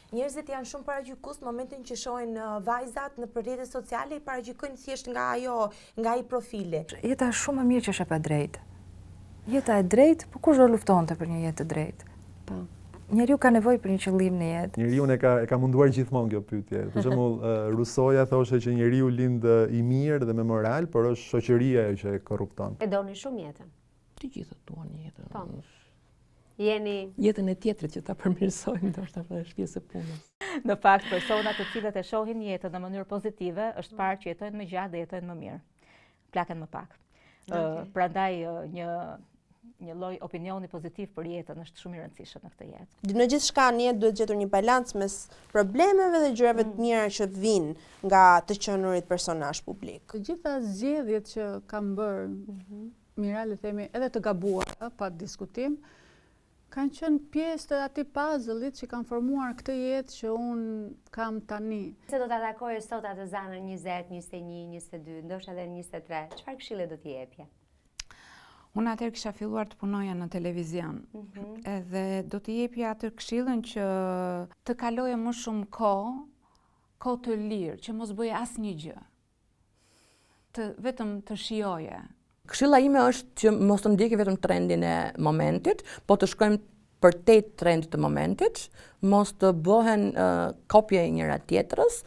Njerëzit janë shumë paragjykues në momentin që shohin vajzat në rrjetet sociale, i paragjykojnë thjesht nga ai profili. Jeta është shumë më mirë që është e padrejtë. Jeta e drejtë, po kush do luftonte për një jetë të drejtë? Po. Njeriu ka nevojë për një qëllim në jetë. Njeriu e ka munduar gjithmonë kjo pyetje. Për shembull, Rusoja thoshte që njeriu lind i mirë dhe me moral, por është shoqëria ajo që e korrupton. E doni shumë jetën. Të gjithë duan jetën. Po. Jeni Jetën e tjetrit që ta përmirësojmë, ndoshta është pjesë e punës. Në fakt, personat të cilët e shohin jetën në mënyrë pozitive, është parë që jetojnë më gjatë dhe jetojnë më mirë. Plaken më pak. Prandaj një lloj opinioni pozitiv për jetën është shumë i rëndësishëm në këtë jetë. Në gjithçka në jetë duhet gjetur një balancë mes problemeve dhe gjërave të mira që vijnë nga të qenurit personazh publik. Të gjitha zgjedhjet që kam bërë, mira le themi edhe të gabuara, pa diskutim, kanë qenë pjesë të atij puzzle-it që kanë formuar këtë jetë që unë kam tani. Se do ta takoje sot atë zanën 20, 21, 22, ndoshta edhe 23. Çfarë këshille do t'i jepje? Unë atëherë kisha filluar të punoja në televizion. Edhe do t'i jepja atë këshillën që të kaloje më shumë kohë të lirë, që mos bëje asnjë gjë. Vetëm të shijoje. Këshilla ime është që mos të ndjeki vetëm trendin e momentit, po të shkojmë përtej trendit të momentit, mos të bëhen kopje e njëra tjetrës.